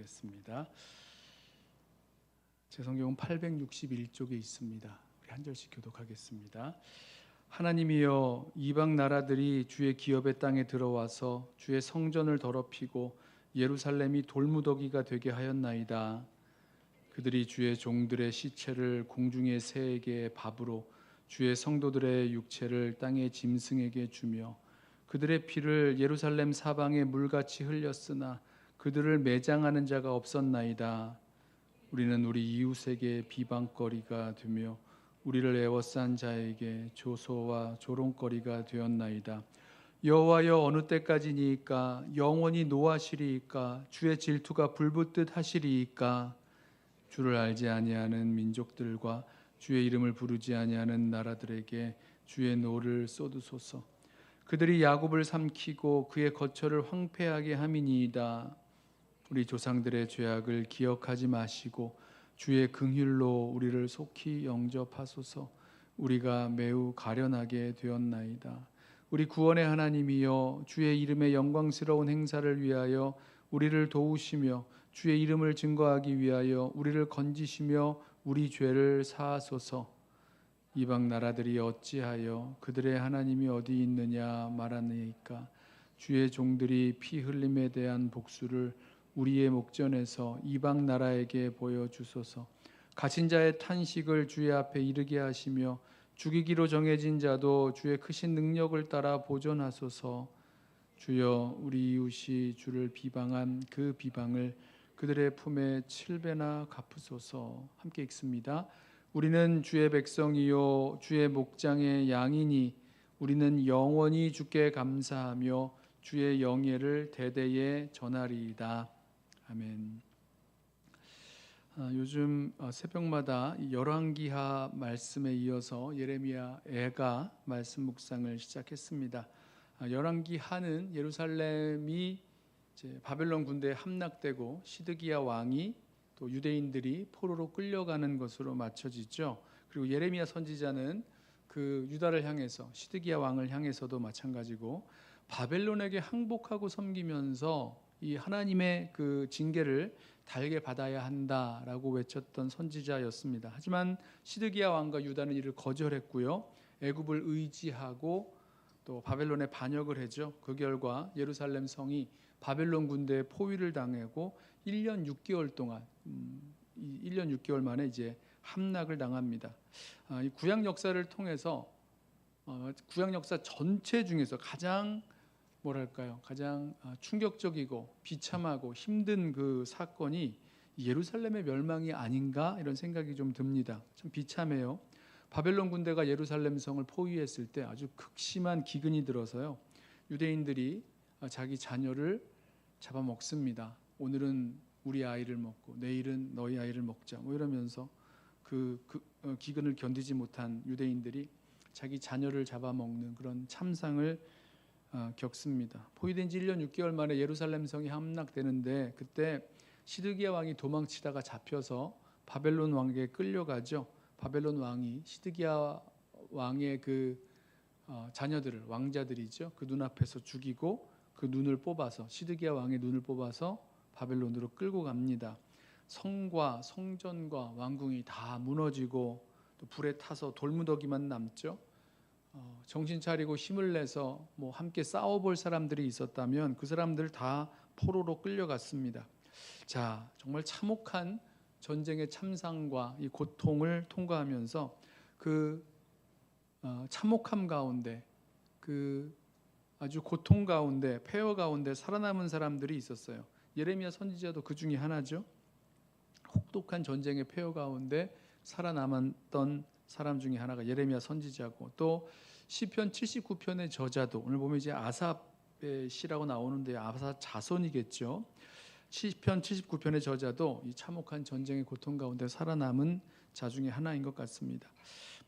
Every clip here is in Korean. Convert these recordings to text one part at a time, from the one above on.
교독하겠습니다. 제 성경은 861쪽에 있습니다. 우리 한 절씩 교독하겠습니다. 하나님이여, 이방 나라들이 주의 기업의 땅에 들어와서 주의 성전을 더럽히고 예루살렘이 돌무더기가 되게 하였나이다. 그들이 주의 종들의 시체를 공중의 새에게 밥으로, 주의 성도들의 육체를 땅의 짐승에게 주며 그들의 피를 예루살렘 사방에 물같이 흘렸으나 그들을 매장하는 자가 없었나이다. 우리는 우리 이웃에게 비방거리가 되며 우리를 애워싼 자에게 조소와 조롱거리가 되었나이다. 여호와여, 어느 때까지니이까? 영원히 노하시리이까? 주의 질투가 불붙듯 하시리이까? 주를 알지 아니하는 민족들과 주의 이름을 부르지 아니하는 나라들에게 주의 노를 쏟으소서. 그들이 야곱을 삼키고 그의 거처를 황폐하게 함이니이다. 우리 조상들의 죄악을 기억하지 마시고 주의 긍휼로 우리를 속히 영접하소서. 우리가 매우 가련하게 되었나이다. 우리 구원의 하나님이여, 주의 이름의 영광스러운 행사를 위하여 우리를 도우시며 주의 이름을 증거하기 위하여 우리를 건지시며 우리 죄를 사하소서. 이방 나라들이 어찌하여 그들의 하나님이 어디 있느냐 말하니까? 주의 종들이 피 흘림에 대한 복수를 우리의 목전에서 이방 나라에게 보여주소서. 갇힌 자의 탄식을 주의 앞에 이르게 하시며 죽이기로 정해진 자도 주의 크신 능력을 따라 보존하소서. 주여, 우리 이웃이 주를 비방한 그 비방을 그들의 품에 7배나 갚으소서. 함께 읽습니다. 우리는 주의 백성이요 주의 목장의 양이니 우리는 영원히 주께 감사하며 주의 영예를 대대에 전하리이다. 아멘. 요즘 새벽마다 열왕기하 말씀에 이어서 예레미야 애가 말씀 묵상을 시작했습니다. 열왕기하는 예루살렘이 이제 바벨론 군대에 함락되고 시드기야 왕이 또 유대인들이 포로로 끌려가는 것으로 맞춰지죠. 그리고 예레미야 선지자는 그 유다를 향해서, 시드기야 왕을 향해서도 마찬가지고 바벨론에게 항복하고 섬기면서 이 하나님의 그 징계를 달게 받아야 한다라고 외쳤던 선지자였습니다. 하지만 시드기야 왕과 유다는 이를 거절했고요, 애굽을 의지하고 또 바벨론에 반역을 했죠. 그 결과 예루살렘 성이 바벨론 군대의 포위를 당하고 1년 6개월 동안 1년 6개월 만에 이제 함락을 당합니다. 이 구약 역사를 통해서 구약 역사 전체 중에서 가장 가장 충격적이고 비참하고 힘든 그 사건이 예루살렘의 멸망이 아닌가 이런 생각이 좀 듭니다. 참 비참해요. 바벨론 군대가 예루살렘 성을 포위했을 때 아주 극심한 기근이 들어서요, 유대인들이 자기 자녀를 잡아먹습니다. 오늘은 우리 아이를 먹고 내일은 너희 아이를 먹자 이러면서 그 기근을 견디지 못한 유대인들이 자기 자녀를 잡아먹는 그런 참상을 겪습니다. 포위된 지 1년 6개월 만에 예루살렘 성이 함락되는데, 그때 시드기야 왕이 도망치다가 잡혀서 바벨론 왕에게 끌려가죠. 바벨론 왕이 시드기야 왕의 그 자녀들을, 왕자들이죠, 그 눈앞에서 죽이고 그 눈을 뽑아서, 시드기야 왕의 눈을 뽑아서 바벨론으로 끌고 갑니다. 성과 성전과 왕궁이 다 무너지고 또 불에 타서 돌무더기만 남죠. 정신 차리고 힘을 내서 함께 싸워볼 사람들이 있었다면 그 사람들 다 포로로 끌려갔습니다. 자, 정말 참혹한 전쟁의 참상과 이 고통을 통과하면서 그 참혹함 가운데, 그 아주 고통 가운데, 폐허 가운데 살아남은 사람들이 있었어요. 예레미야 선지자도 그 중에 하나죠. 혹독한 전쟁의 폐허 가운데 살아남았던 사람 중에 하나가 예레미야 선지자고, 또 시편 79편의 저자도, 오늘 보면 이제 아삽의 시라고 나오는데 아삽 자손이겠죠. 시편 79편의 저자도 이 참혹한 전쟁의 고통 가운데 살아남은 자 중에 하나인 것 같습니다.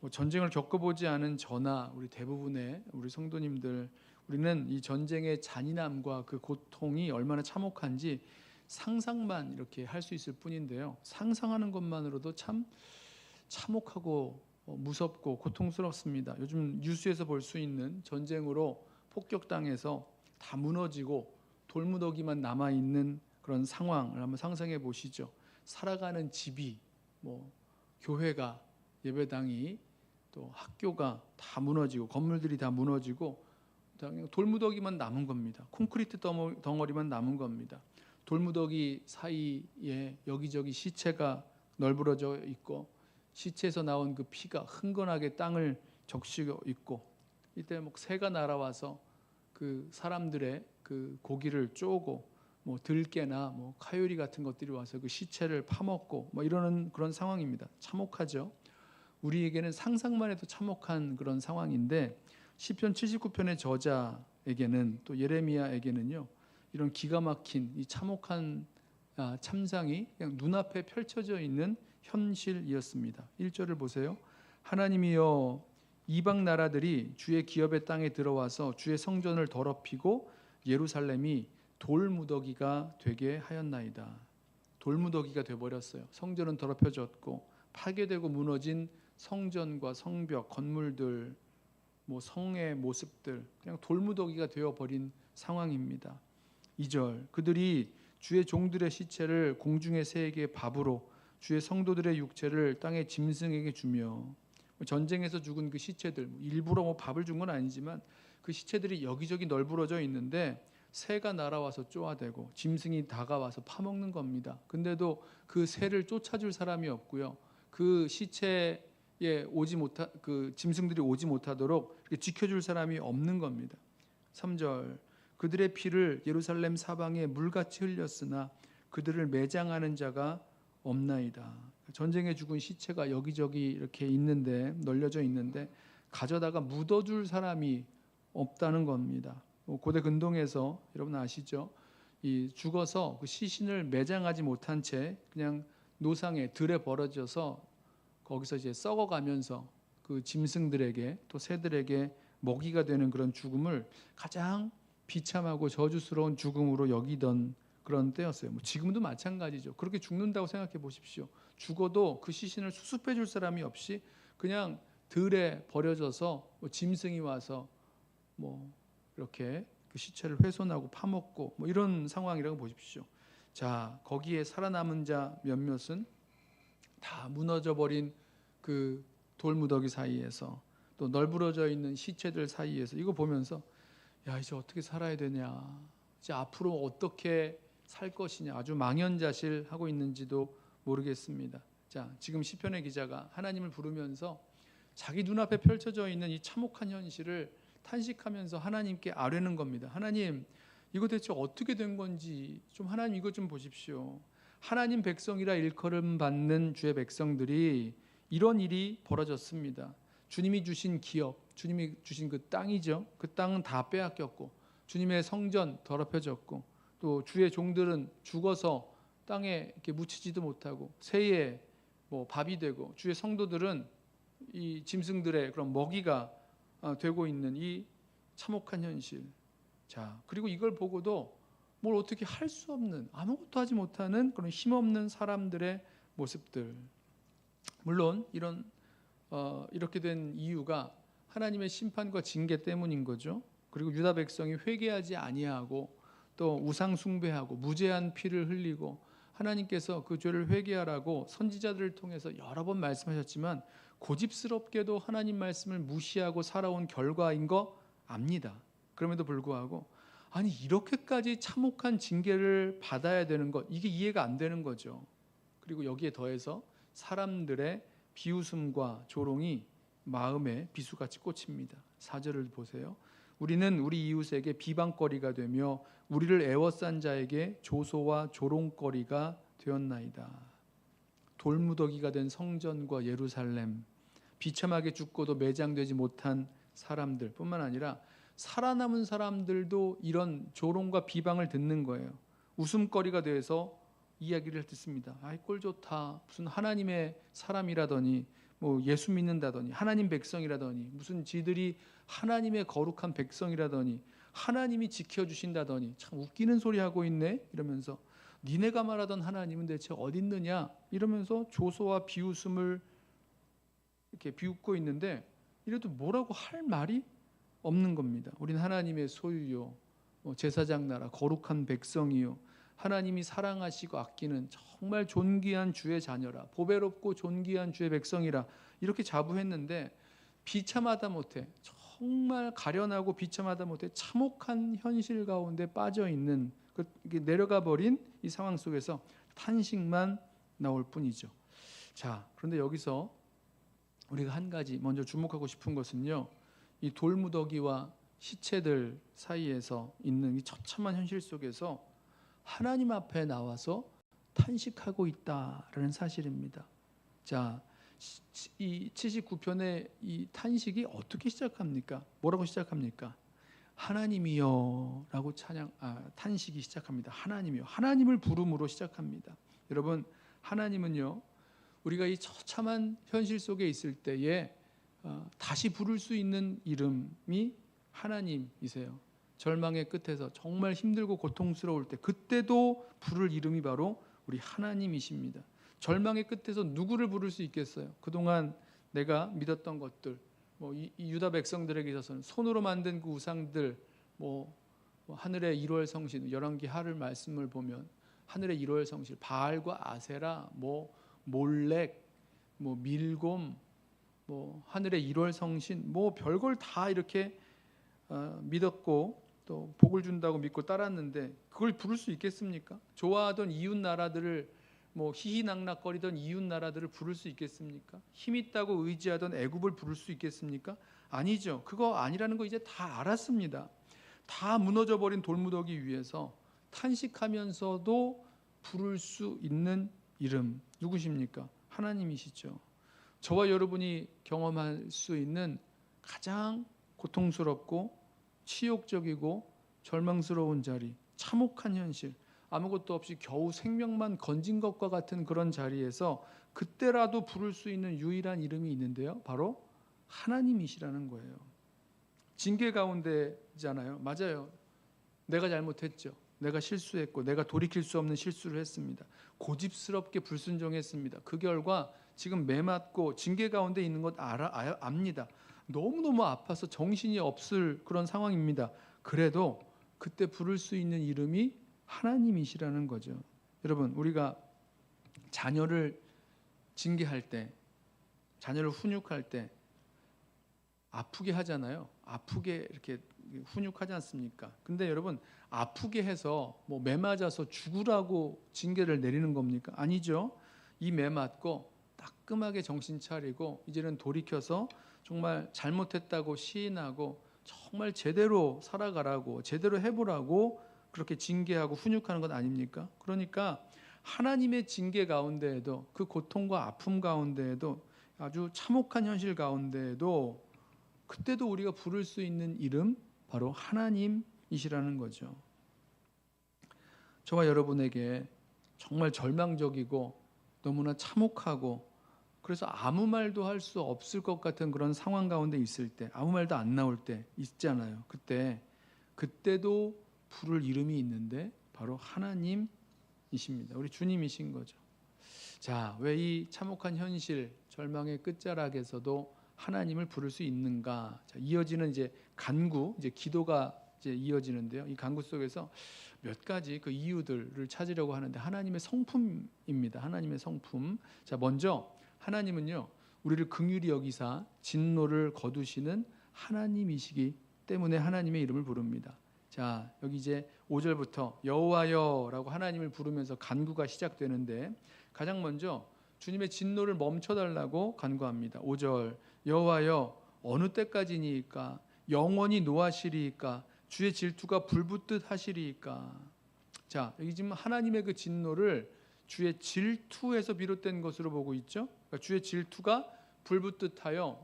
전쟁을 겪어보지 않은 저나 우리 대부분의 우리 성도님들, 우리는 이 전쟁의 잔인함과 그 고통이 얼마나 참혹한지 상상만 이렇게 할 수 있을 뿐인데요, 상상하는 것만으로도 참 참혹하고 무섭고 고통스럽습니다. 요즘 뉴스에서 볼 수 있는 전쟁으로 폭격당해서 다 무너지고 돌무더기만 남아있는 그런 상황을 한번 상상해 보시죠. 살아가는 집이, 뭐 교회가, 예배당이, 또 학교가 다 무너지고 건물들이 다 무너지고 돌무더기만 남은 겁니다. 콘크리트 덩어리만 남은 겁니다. 돌무더기 사이에 여기저기 시체가 널브러져 있고 시체에서 나온 그 피가 흥건하게 땅을 적시고 있고, 이때 뭐 새가 날아와서 그 사람들의 그 고기를 쪼고 뭐 들깨나 뭐 카요리 같은 것들이 와서 그 시체를 파먹고 뭐 이러는 그런 상황입니다. 참혹하죠. 우리에게는 상상만 해도 참혹한 그런 상황인데, 시편 79편의 저자에게는, 또 예레미야에게는요, 이런 기가 막힌 이 참혹한 참상이 그냥 눈앞에 펼쳐져 있는 현실이었습니다. 1절을 보세요. 하나님이여, 이방 나라들이 주의 기업의 땅에 들어와서 주의 성전을 더럽히고 예루살렘이 돌무더기가 되게 하였나이다. 돌무더기가 되어버렸어요. 성전은 더럽혀졌고 파괴되고 무너진 성전과 성벽, 건물들, 뭐 성의 모습들, 그냥 돌무더기가 되어버린 상황입니다. 2절, 그들이 주의 종들의 시체를 공중의 새에게 밥으로 주의 성도들의 육체를 땅의 짐승에게 주며, 전쟁에서 죽은 그 시체들, 일부러 뭐 밥을 준 건 아니지만 그 시체들이 여기저기 널브러져 있는데 새가 날아와서 쪼아대고 짐승이 다가와서 파먹는 겁니다. 근데도 그 새를 쫓아줄 사람이 없고요, 그 시체에 그 짐승들이 오지 못하도록 이렇게 지켜줄 사람이 없는 겁니다. 3절, 그들의 피를 예루살렘 사방에 물같이 흘렸으나 그들을 매장하는 자가 없나이다. 전쟁에 죽은 시체가 여기저기 이렇게 있는데, 널려져 있는데 가져다가 묻어줄 사람이 없다는 겁니다. 고대 근동에서 여러분 아시죠? 이 죽어서 그 시신을 매장하지 못한 채 그냥 노상에 들에 버려져서 거기서 이제 썩어가면서 그 짐승들에게 또 새들에게 먹이가 되는 그런 죽음을 가장 비참하고 저주스러운 죽음으로 여기던 그런 때였어요. 뭐 지금도 마찬가지죠. 그렇게 죽는다고 생각해 보십시오. 죽어도 그 시신을 수습해 줄 사람이 없이 그냥 들에 버려져서 뭐 짐승이 와서 뭐 이렇게 그 시체를 훼손하고 파먹고 뭐 이런 상황이라고 보십시오. 자, 거기에 살아남은 자 몇몇은 다 무너져 버린 그 돌무더기 사이에서, 또 널브러져 있는 시체들 사이에서 이거 보면서, 야, 이제 어떻게 살아야 되냐, 이제 앞으로 어떻게 살 것이냐, 아주 망연자실하고 있는지도 모르겠습니다. 자, 지금 시편의 기자가 하나님을 부르면서 자기 눈앞에 펼쳐져 있는 이 참혹한 현실을 탄식하면서 하나님께 아뢰는 겁니다. 하나님, 이거 대체 어떻게 된 건지 좀, 하나님 이거 좀 보십시오. 하나님 백성이라 일컬음 받는 주의 백성들이 이런 일이 벌어졌습니다. 주님이 주신 기업, 주님이 주신 그 땅이죠. 그 땅은 다 빼앗겼고 주님의 성전 더럽혀졌고, 또 주의 종들은 죽어서 땅에 이렇게 묻히지도 못하고 새에 뭐 밥이 되고, 주의 성도들은 이 짐승들의 그런 먹이가 되고 있는 이 참혹한 현실. 자, 그리고 이걸 보고도 뭘 어떻게 할 수 없는, 아무것도 하지 못하는 그런 힘없는 사람들의 모습들. 물론 이렇게 된 이유가 하나님의 심판과 징계 때문인 거죠. 그리고 유다 백성이 회개하지 아니하고 또 우상 숭배하고 무죄한 피를 흘리고, 하나님께서 그 죄를 회개하라고 선지자들을 통해서 여러 번 말씀하셨지만 고집스럽게도 하나님 말씀을 무시하고 살아온 결과인 거 압니다. 그럼에도 불구하고 아니, 이렇게까지 참혹한 징계를 받아야 되는 것, 이게 이해가 안 되는 거죠. 그리고 여기에 더해서 사람들의 비웃음과 조롱이 마음에 비수같이 꽂힙니다. 4절을 보세요. 우리는 우리 이웃에게 비방거리가 되며 우리를 애워싼 자에게 조소와 조롱거리가 되었나이다. 돌무더기가 된 성전과 예루살렘, 비참하게 죽고도 매장되지 못한 사람들 뿐만 아니라 살아남은 사람들도 이런 조롱과 비방을 듣는 거예요. 웃음거리가 돼서 이야기를 듣습니다. 아이, 꼴 좋다, 무슨 하나님의 사람이라더니, 뭐 예수 믿는다더니, 하나님 백성이라더니, 무슨 지들이 하나님의 거룩한 백성이라더니, 하나님이 지켜주신다더니, 참 웃기는 소리 하고 있네 이러면서, 니네가 말하던 하나님은 대체 어디 있느냐 이러면서 조소와 비웃음을 이렇게 비웃고 있는데, 이래도 뭐라고 할 말이 없는 겁니다. 우린 하나님의 소유요, 제사장 나라, 거룩한 백성이요, 하나님이 사랑하시고 아끼는 정말 존귀한 주의 자녀라, 보배롭고 존귀한 주의 백성이라 이렇게 자부했는데 비참하다 못해, 정말 가련하고 비참하다 못해 참혹한 현실 가운데 빠져 있는, 내려가 버린 이 상황 속에서 탄식만 나올 뿐이죠. 자, 그런데 여기서 우리가 한 가지 먼저 주목하고 싶은 것은요, 이 돌무더기와 시체들 사이에서 있는 이 처참한 현실 속에서 하나님 앞에 나와서 탄식하고 있다라는 사실입니다. 자, 이 79편의 이 탄식이 어떻게 시작합니까? 뭐라고 시작합니까? 하나님이여 라고 탄식이 시작합니다. 하나님이여, 하나님을 부름으로 시작합니다. 여러분, 하나님은요, 우리가 이 처참한 현실 속에 있을 때에 다시 부를 수 있는 이름이 하나님이세요. 절망의 끝에서 정말 힘들고 고통스러울 때, 그때도 부를 이름이 바로 우리 하나님이십니다. 절망의 끝에서 누구를 부를 수 있겠어요? 그동안 내가 믿었던 것들, 이 유다 백성들에게 있어서는 손으로 만든 그 우상들, 하늘의 1월 성신, 열왕기 하를 말씀을 보면 하늘의 1월 성신, 바알과 아세라, 몰렉, 밀곰, 하늘의 1월 성신, 별걸 다 이렇게 믿었고 또 복을 준다고 믿고 따랐는데 그걸 부를 수 있겠습니까? 좋아하던 이웃 나라들을, 희희낙낙거리던 이웃 나라들을 부를 수 있겠습니까? 힘 있다고 의지하던 애굽을 부를 수 있겠습니까? 아니죠. 그거 아니라는 거 이제 다 알았습니다. 다 무너져버린 돌무더기 위에서 탄식하면서도 부를 수 있는 이름, 누구십니까? 하나님이시죠. 저와 여러분이 경험할 수 있는 가장 고통스럽고 치욕적이고 절망스러운 자리, 참혹한 현실, 아무것도 없이 겨우 생명만 건진 것과 같은 그런 자리에서 그때라도 부를 수 있는 유일한 이름이 있는데요, 바로 하나님이시라는 거예요. 징계 가운데잖아요. 맞아요. 내가 잘못했죠. 내가 실수했고 내가 돌이킬 수 없는 실수를 했습니다. 고집스럽게 불순종했습니다. 그 결과 지금 매맞고 징계 가운데 있는 것 압니다. 너무너무 아파서 정신이 없을 그런 상황입니다. 그래도 그때 부를 수 있는 이름이 하나님이시라는 거죠. 여러분, 우리가 자녀를 징계할 때, 자녀를 훈육할 때 아프게 하잖아요. 아프게 이렇게 훈육하지 않습니까? 근데 여러분, 아프게 해서 매맞아서 죽으라고 징계를 내리는 겁니까? 아니죠. 이 매맞고 따끔하게 정신 차리고 이제는 돌이켜서 정말 잘못했다고 시인하고 정말 제대로 살아가라고, 제대로 해보라고 그렇게 징계하고 훈육하는 것 아닙니까? 그러니까 하나님의 징계 가운데에도, 그 고통과 아픔 가운데에도, 아주 참혹한 현실 가운데에도 그때도 우리가 부를 수 있는 이름, 바로 하나님이시라는 거죠. 저와 여러분에게 정말 절망적이고 너무나 참혹하고 그래서 아무 말도 할 수 없을 것 같은 그런 상황 가운데 있을 때, 아무 말도 안 나올 때 있잖아요. 그때도 부를 이름이 있는데 바로 하나님이십니다. 우리 주님이신 거죠. 자, 왜 이 참혹한 현실, 절망의 끝자락에서도 하나님을 부를 수 있는가? 자, 이어지는 이제 간구, 이제 기도가 이제 이어지는데요. 이 간구 속에서 몇 가지 그 이유들을 찾으려고 하는데, 하나님의 성품입니다. 하나님의 성품. 자, 먼저 하나님은요, 우리를 긍휼히 여기사 진노를 거두시는 하나님이시기 때문에 하나님의 이름을 부릅니다. 자, 여기 이제 5절부터 여호와여라고 하나님을 부르면서 간구가 시작되는데, 가장 먼저 주님의 진노를 멈춰달라고 간구합니다. 5절, 여호와여 어느 때까지니까? 영원히 노하시리이까? 주의 질투가 불붙듯 하시리이까? 자, 여기 지금 하나님의 그 진노를 주의 질투에서 비롯된 것으로 보고 있죠. 그러니까 주의 질투가 불붙듯하여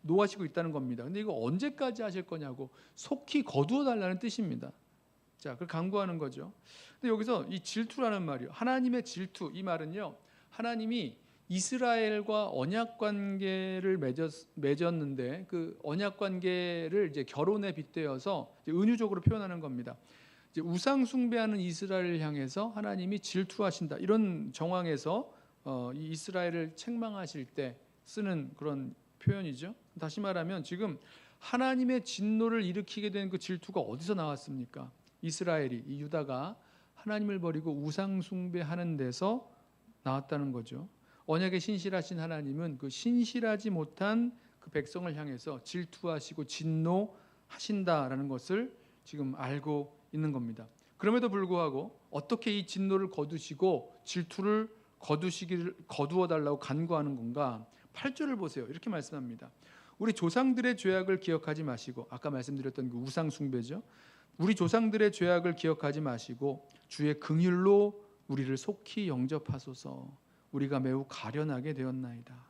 노하시고 있다는 겁니다. 근데 이거 언제까지 하실 거냐고, 속히 거두어 달라는 뜻입니다. 자, 그걸 간구하는 거죠. 근데 여기서 이 질투라는 말이요, 하나님의 질투, 이 말은요, 하나님이 이스라엘과 언약 관계를 맺었는데 그 언약 관계를 이제 결혼에 빗대어서 이제 은유적으로 표현하는 겁니다. 이제 우상 숭배하는 이스라엘을 향해서 하나님이 질투하신다, 이런 정황에서 이 이스라엘을 책망하실 때 쓰는 그런 표현이죠. 다시 말하면 지금 하나님의 진노를 일으키게 된 그 질투가 어디서 나왔습니까? 이스라엘이, 이 유다가 하나님을 버리고 우상 숭배하는 데서 나왔다는 거죠. 언약에 신실하신 하나님은 그 신실하지 못한 그 백성을 향해서 질투하시고 진노하신다라는 것을 지금 알고 있는 겁니다. 그럼에도 불구하고 어떻게 이 진노를 거두시고 질투를 거두어 달라고 간구하는 건가? 8절을 보세요. 이렇게 말씀합니다. 우리 조상들의 죄악을 기억하지 마시고, 아까 말씀드렸던 그 우상 숭배죠. 우리 조상들의 죄악을 기억하지 마시고 주의 긍휼로 우리를 속히 영접하소서. 우리가 매우 가련하게 되었나이다.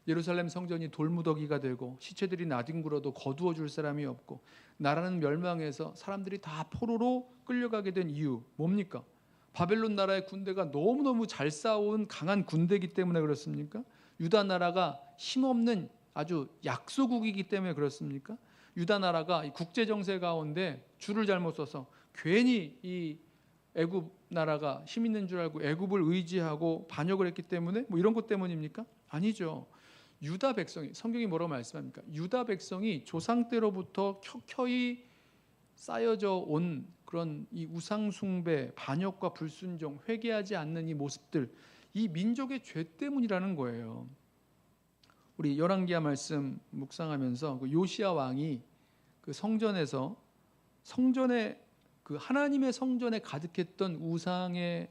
예루살렘 성전이 돌무더기가 되고 시체들이 나뒹굴어도 거두어 줄 사람이 없고 나라는 멸망해서 사람들이 다 포로로 끌려가게 된 이유 뭡니까? 바벨론 나라의 군대가 너무너무 잘 싸운 강한 군대이기 때문에 그렇습니까? 유다 나라가 힘없는 아주 약소국이기 때문에 그렇습니까? 유다 나라가 국제 정세 가운데 줄을 잘못 서서 괜히 이 애굽 나라가 힘 있는 줄 알고 애굽을 의지하고 반역을 했기 때문에 뭐 이런 것 때문입니까? 아니죠. 유다 백성이, 성경이 뭐라고 말씀합니까? 유다 백성이 조상 때로부터 켜켜이 쌓여져 온 그런 이 우상 숭배, 반역과 불순종, 회개하지 않는 이 모습들, 이 민족의 죄 때문이라는 거예요. 우리 열왕기하 말씀 묵상하면서 그 요시야 왕이 그 성전에 그 하나님의 성전에 가득했던 우상의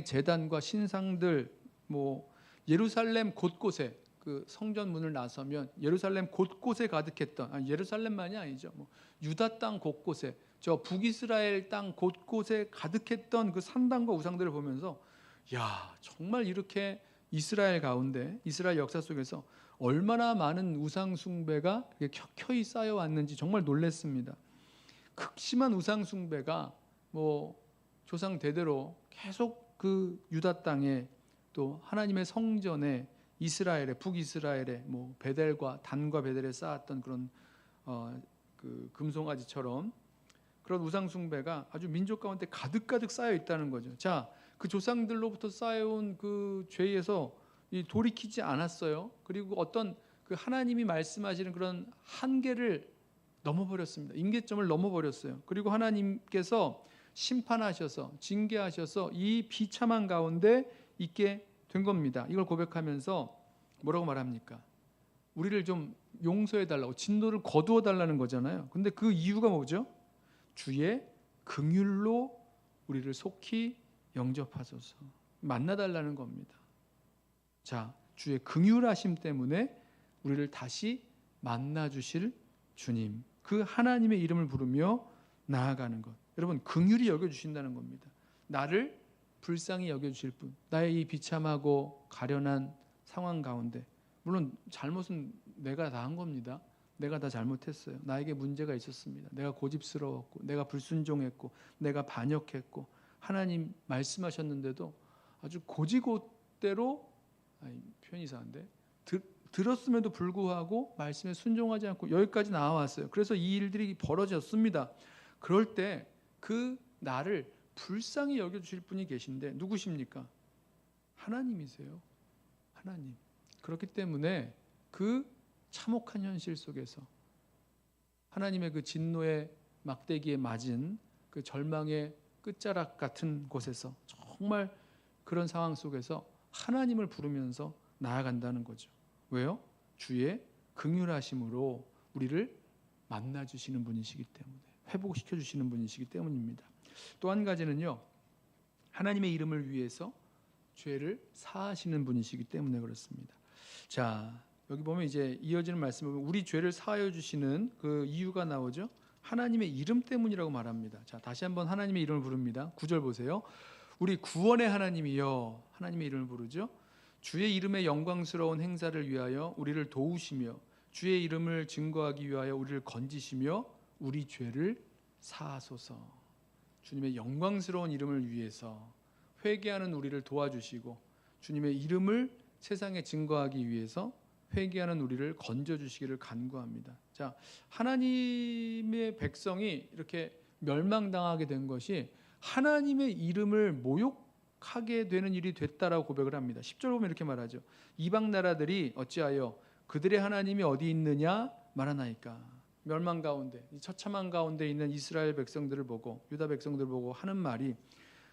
제단과 신상들, 뭐 예루살렘 곳곳에 그 성전 문을 나서면 예루살렘 곳곳에 가득했던, 예루살렘만이 아니죠. 뭐 유다 땅 곳곳에, 저 북이스라엘 땅 곳곳에 가득했던 그 산당과 우상들을 보면서 야, 정말 이렇게 이스라엘 가운데, 이스라엘 역사 속에서 얼마나 많은 우상 숭배가 켜켜이 쌓여왔는지 정말 놀랐습니다. 극심한 우상 숭배가 뭐 조상 대대로 계속 그 유다 땅에, 또 하나님의 성전에, 이스라엘에, 북이스라엘에 뭐 베델과 단과 베델에 쌓았던 그런 그 금송아지처럼 그런 우상 숭배가 아주 민족 가운데 가득가득 쌓여 있다는 거죠. 자, 그 조상들로부터 쌓여온 그 죄에서 돌이키지 않았어요. 그리고 어떤 그 하나님이 말씀하시는 그런 한계를 넘어버렸습니다. 임계점을 넘어버렸어요. 그리고 하나님께서 심판하셔서 징계하셔서 이 비참한 가운데 있게 된 겁니다. 이걸 고백하면서 뭐라고 말합니까? 우리를 좀 용서해 달라고, 진노를 거두어 달라는 거잖아요. 근데 그 이유가 뭐죠? 주의 긍휼로 우리를 속히 영접하소서. 만나달라는 겁니다. 자, 주의 긍휼하심 때문에 우리를 다시 만나주실 주님, 그 하나님의 이름을 부르며 나아가는 것. 여러분, 긍휼히 여겨주신다는 겁니다. 나를 불쌍히 여겨주실 분, 나의 이 비참하고 가련한 상황 가운데, 물론 잘못은 내가 다 한 겁니다. 내가 다 잘못했어요. 나에게 문제가 있었습니다. 내가 고집스러웠고, 내가 불순종했고, 내가 반역했고, 하나님 말씀하셨는데도 아주 고지고대로, 표현이 이상한데, 들었음에도 불구하고 말씀에 순종하지 않고 여기까지 나와왔어요. 그래서 이 일들이 벌어졌습니다. 그럴 때 그 나를 불쌍히 여겨주실 분이 계신데 누구십니까? 하나님이세요. 하나님. 그렇기 때문에 그 참혹한 현실 속에서 하나님의 그 진노의 막대기에 맞은 그 절망의 끝자락 같은 곳에서 정말 그런 상황 속에서 하나님을 부르면서 나아간다는 거죠. 왜요? 주의 긍휼하심으로 우리를 만나주시는 분이시기 때문에, 회복시켜주시는 분이시기 때문입니다. 또 한 가지는요, 하나님의 이름을 위해서 죄를 사하시는 분이시기 때문에 그렇습니다. 자, 여기 보면 이제 이어지는 말씀을 보면 우리 죄를 사하여 주시는 그 이유가 나오죠. 하나님의 이름 때문이라고 말합니다. 자, 다시 한번 하나님의 이름을 부릅니다. 9절 보세요. 우리 구원의 하나님이여, 하나님의 이름을 부르죠. 주의 이름의 영광스러운 행사를 위하여 우리를 도우시며 주의 이름을 증거하기 위하여 우리를 건지시며 우리 죄를 사하소서. 주님의 영광스러운 이름을 위해서 회개하는 우리를 도와주시고 주님의 이름을 세상에 증거하기 위해서 회개하는 우리를 건져주시기를 간구합니다. 자, 하나님의 백성이 이렇게 멸망당하게 된 것이 하나님의 이름을 모욕하게 되는 일이 됐다라고 고백을 합니다. 10절 보면 이렇게 말하죠. 이방 나라들이 어찌하여 그들의 하나님이 어디 있느냐 말하나이까. 멸망 가운데, 이 처참한 가운데 있는 이스라엘 백성들을 보고, 유다 백성들을 보고 하는 말이,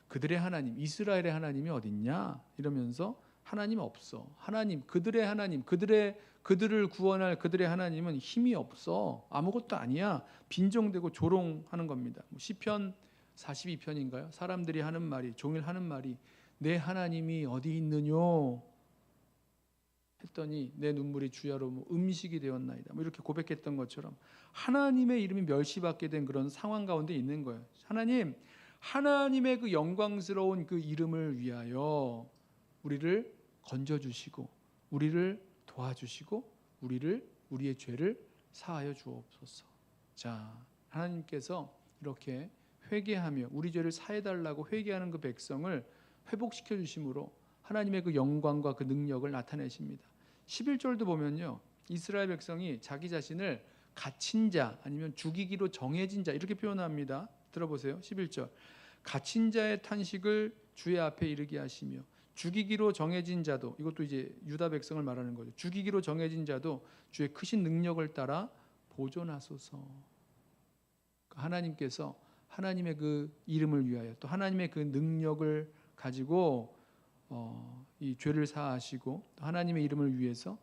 그들의 하나님, 이스라엘의 하나님이 어딨냐? 이러면서 하나님 없어. 하나님, 그들의 하나님, 그들을 구원할 그들의 하나님은 힘이 없어. 아무것도 아니야. 빈정대고 조롱하는 겁니다. 시편 42편인가요? 사람들이 하는 말이, 종일 하는 말이, 내 하나님이 어디 있느뇨? 했더니 내 눈물이 주야로 음식이 되었나이다. 이렇게 고백했던 것처럼 하나님의 이름이 멸시받게 된 그런 상황 가운데 있는 거예요. 하나님의 그 영광스러운 그 이름을 위하여 우리를 건져주시고, 우리를 도와주시고, 우리의 죄를 사하여 주옵소서. 자, 하나님께서 이렇게 회개하며 우리 죄를 사해달라고 회개하는 그 백성을 회복시켜 주심으로 하나님의 그 영광과 그 능력을 나타내십니다. 11절도 보면요, 이스라엘 백성이 자기 자신을 갇힌 자 아니면 죽이기로 정해진 자 이렇게 표현합니다. 들어보세요. 11절, 갇힌 자의 탄식을 주의 앞에 이르게 하시며 죽이기로 정해진 자도, 이것도 이제 유다 백성을 말하는 거죠. 죽이기로 정해진 자도 주의 크신 능력을 따라 보존하소서. 하나님께서 하나님의 그 이름을 위하여 또 하나님의 그 능력을 가지고 이 죄를 사하시고 또 하나님의 이름을 위해서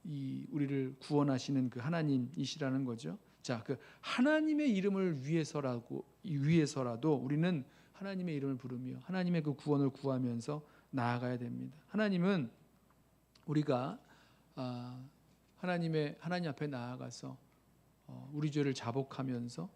우리를 구원하시는 그 하나님이시라는 거죠. 자, 그 하나님의 이름을 위해서라도 우리는 하나님의 이름을 부르며 하나님의 그 구원을 구하면서 나아가야 됩니다. 하나님은 우리가 하나님 앞에 나아가서 우리 죄를 자복하면서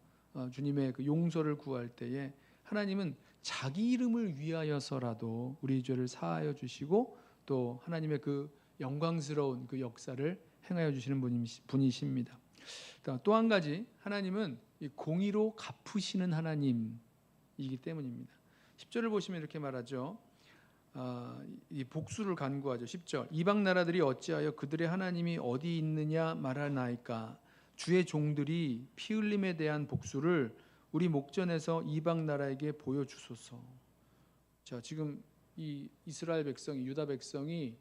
주님의 그 용서를 구할 때에 하나님은 자기 이름을 위하여서라도 우리 죄를 사하여 주시고 또 하나님의 그 영광스러운 그 역사를 행하여 주시는 분이십니다. 또 한 가지, 하나님은 공의로 갚으시는 하나님이기 때문입니다. 10절을 보시면 이렇게 말하죠. 이 복수를 간구하죠. 10절, 이방 나라들이 어찌하여 그들의 하나님이 어디 있느냐 말하나이까. 주의 종들이 피 흘림에 대한 복수를 우리 목전에서 이방 나라에게 보여주소서. 자, 지금 이 이스라엘 백성이, 유다 백성이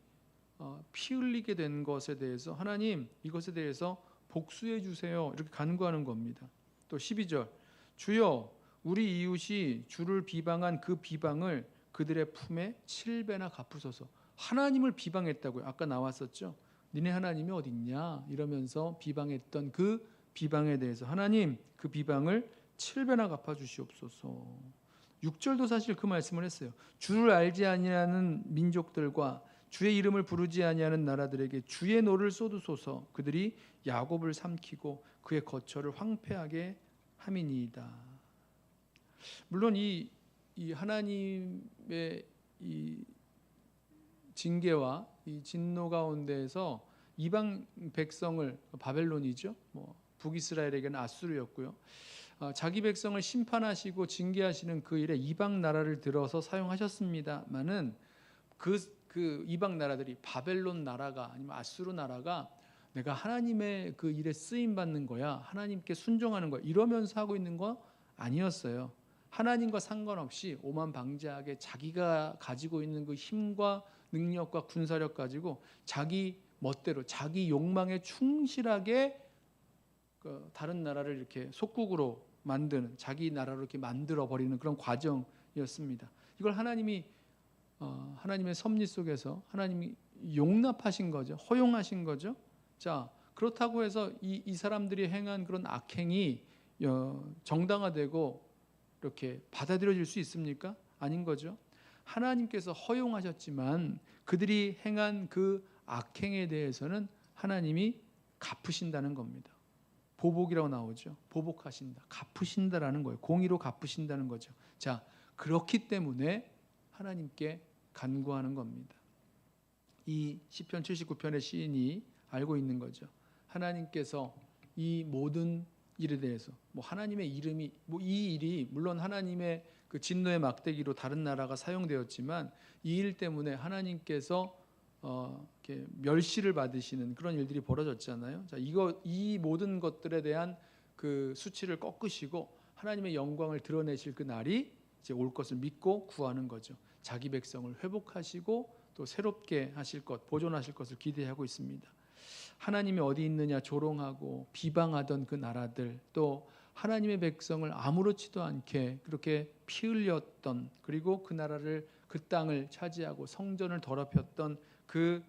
피 흘리게 된 것에 대해서 하나님 이것에 대해서 복수해 주세요 이렇게 간구하는 겁니다. 또 12절, 주여 우리 이웃이 주를 비방한 그 비방을 그들의 품에 7배나 갚으소서. 하나님을 비방했다고요. 아까 나왔었죠. 니네 하나님이 어딨냐 이러면서 비방했던 그 비방에 대해서 하나님 그 비방을 7배나 갚아주시옵소서. 6절도 사실 그 말씀을 했어요. 주를 알지 아니하는 민족들과 주의 이름을 부르지 아니하는 나라들에게 주의 노를 쏟으소서. 그들이 야곱을 삼키고 그의 거처를 황폐하게 함이니이다. 물론 이 하나님의 이 징계와 이 진노 가운데에서 이방 백성을, 바벨론이죠, 북이스라엘에게는 아수르였고요, 자기 백성을 심판하시고 징계하시는 그 일에 이방 나라를 들어서 사용하셨습니다만은 그 이방 나라들이, 바벨론 나라가 아니면 아수르 나라가 내가 하나님의 그 일에 쓰임 받는 거야, 하나님께 순종하는 거야 이러면서 하고 있는 거 아니었어요. 하나님과 상관없이 오만방자하게 자기가 가지고 있는 그 힘과 능력과 군사력 가지고 자기 멋대로 자기 욕망에 충실하게 다른 나라를 이렇게 속국으로 만드는, 자기 나라로 이렇게 만들어 버리는 그런 과정이었습니다. 이걸 하나님이 하나님의 섭리 속에서 하나님이 용납하신 거죠. 허용하신 거죠. 자, 그렇다고 해서 이 사람들이 행한 그런 악행이 정당화되고 이렇게 받아들여질 수 있습니까? 아닌 거죠. 하나님께서 허용하셨지만 그들이 행한 그 악행에 대해서는 하나님이 갚으신다는 겁니다. 보복이라고 나오죠. 보복하신다, 갚으신다라는 거예요. 공의로 갚으신다는 거죠. 자, 그렇기 때문에 하나님께 간구하는 겁니다. 이 시편 79편의 시인이 알고 있는 거죠. 하나님께서 이 모든 일에 대해서 하나님의 이름이 이 일이 물론 하나님의 그 진노의 막대기로 다른 나라가 사용되었지만 이 일 때문에 하나님께서 이렇게 멸시를 받으시는 그런 일들이 벌어졌잖아요. 자, 이 모든 것들에 대한 그 수치를 꺾으시고 하나님의 영광을 드러내실 그 날이 이제 올 것을 믿고 구하는 거죠. 자기 백성을 회복하시고 또 새롭게 하실 것, 보존하실 것을 기대하고 있습니다. 하나님이 어디 있느냐 조롱하고 비방하던 그 나라들, 또 하나님의 백성을 아무렇지도 않게 그렇게 피 흘렸던, 그리고 그 나라를, 그 땅을 차지하고 성전을 더럽혔던 그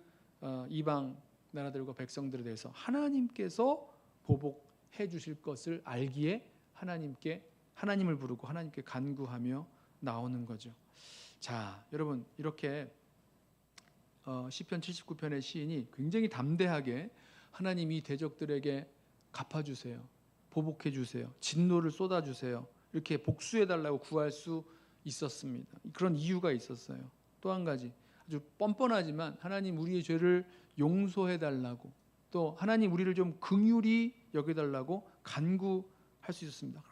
이방 나라들과 백성들에 대해서 하나님께서 보복해 주실 것을 알기에 하나님을 부르고 하나님께 간구하며 나오는 거죠. 자, 여러분, 이렇게 시편 79편의 시인이 굉장히 담대하게 하나님이 대적들에게 갚아주세요, 보복해주세요, 진노를 쏟아주세요, 이렇게 복수해달라고 구할 수 있었습니다. 그런 이유가 있었어요. 또 한 가지, 아주 뻔뻔하지만 하나님 우리의 죄를 용서해달라고, 또 하나님 우리를 좀 긍휼히 여겨달라고 간구할 수 있었습니다.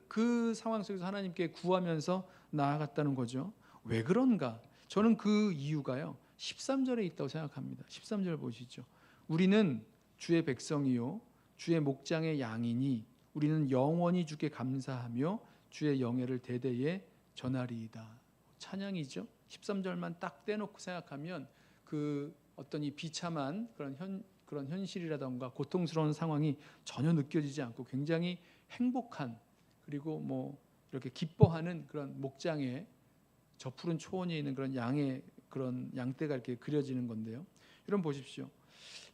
그 상황 속에서 하나님께 구하면서 나아갔다는 거죠. 왜 그런가? 저는 그 이유가요, 13절에 있다고 생각합니다. 13절 보시죠. 우리는 주의 백성이요 주의 목장의 양이니 우리는 영원히 주께 감사하며 주의 영예를 대대에 전하리이다. 찬양이죠. 13절만 딱 떼놓고 생각하면 그 어떤 이 비참한 그런 현실이라던가 고통스러운 상황이 전혀 느껴지지 않고 굉장히 행복한, 그리고 뭐 이렇게 기뻐하는 그런 목장의 저 푸른 초원에 있는 그런 양의 그런 양떼가 이렇게 그려지는 건데요. 여러분 보십시오.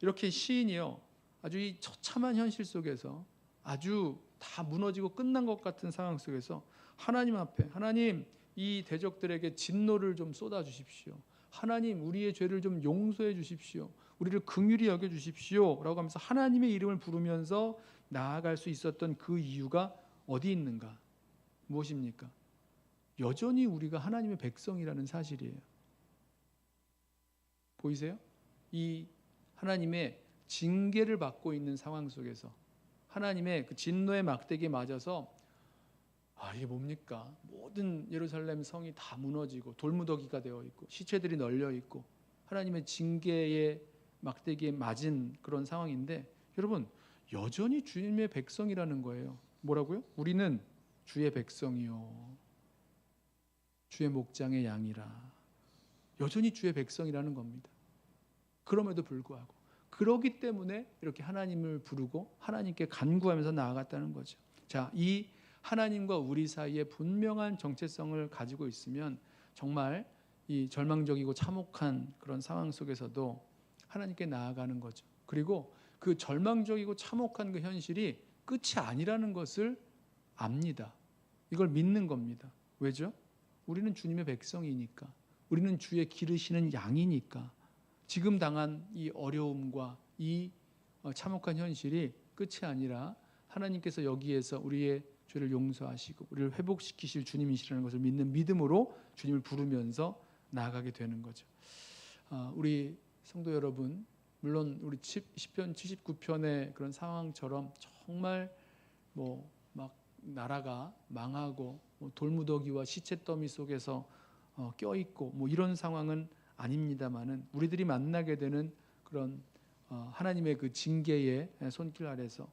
이렇게 시인이요, 아주 이 처참한 현실 속에서, 아주 다 무너지고 끝난 것 같은 상황 속에서 하나님 앞에, 하나님 이 대적들에게 진노를 좀 쏟아 주십시오, 하나님 우리의 죄를 좀 용서해 주십시오, 우리를 긍휼히 여겨 주십시오 라고 하면서 하나님의 이름을 부르면서 나아갈 수 있었던 그 이유가 어디 있는가? 무엇입니까? 여전히 우리가 하나님의 백성이라는 사실이에요. 보이세요? 이 하나님의 징계를 받고 있는 상황 속에서, 하나님의 그 진노의 막대기에 맞아서 이게 뭡니까? 모든 예루살렘 성이 다 무너지고 돌무더기가 되어 있고 시체들이 널려 있고 하나님의 징계의 막대기에 맞은 그런 상황인데, 여러분 여전히 주님의 백성이라는 거예요. 뭐라고요? 우리는 주의 백성이요 주의 목장의 양이라. 여전히 주의 백성이라는 겁니다. 그럼에도 불구하고, 그러기 때문에 이렇게 하나님을 부르고 하나님께 간구하면서 나아갔다는 거죠. 자, 이 하나님과 우리 사이에 분명한 정체성을 가지고 있으면 정말 이 절망적이고 참혹한 그런 상황 속에서도 하나님께 나아가는 거죠. 그리고 그 절망적이고 참혹한 그 현실이 끝이 아니라는 것을 압니다. 이걸 믿는 겁니다. 왜죠? 우리는 주님의 백성이니까, 우리는 주의 기르시는 양이니까, 지금 당한 이 어려움과 이 참혹한 현실이 끝이 아니라 하나님께서 여기에서 우리의 죄를 용서하시고 우리를 회복시키실 주님이시라는 것을 믿는 믿음으로 주님을 부르면서 나아가게 되는 거죠. 우리 성도 여러분, 물론 우리 시편 79편의 그런 상황처럼 정말 막 나라가 망하고 돌무더기와 시체 더미 속에서 껴있고 이런 상황은 아닙니다만은, 우리들이 만나게 되는 그런 하나님의 그 징계의 손길 아래서,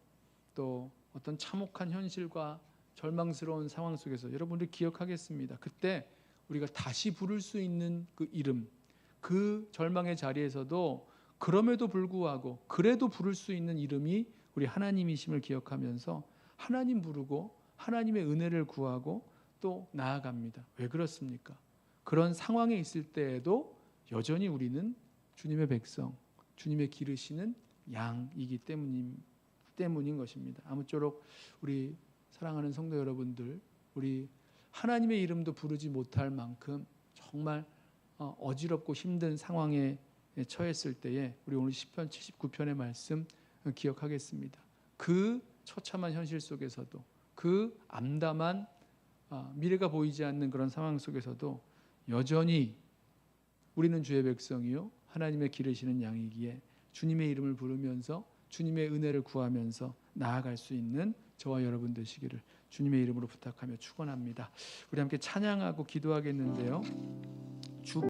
또 어떤 참혹한 현실과 절망스러운 상황 속에서 여러분들이 기억하겠습니다. 그때 우리가 다시 부를 수 있는 그 이름, 그 절망의 자리에서도 그럼에도 불구하고 그래도 부를 수 있는 이름이 우리 하나님이심을 기억하면서 하나님 부르고 하나님의 은혜를 구하고 또 나아갑니다. 왜 그렇습니까? 그런 상황에 있을 때에도 여전히 우리는 주님의 백성, 주님의 기르시는 양이기 때문인 것입니다. 아무쪼록 우리 사랑하는 성도 여러분들, 우리 하나님의 이름도 부르지 못할 만큼 정말 어지럽고 힘든 상황에 처했을 때에 우리 오늘 시편 79편의 말씀 기억하겠습니다. 그 처참한 현실 속에서도, 그 암담한 미래가 보이지 않는 그런 상황 속에서도 여전히 우리는 주의 백성이요 하나님의 기르시는 양이기에 주님의 이름을 부르면서 주님의 은혜를 구하면서 나아갈 수 있는 저와 여러분 되시기를 주님의 이름으로 부탁하며 축원합니다. 우리 함께 찬양하고 기도하겠는데요.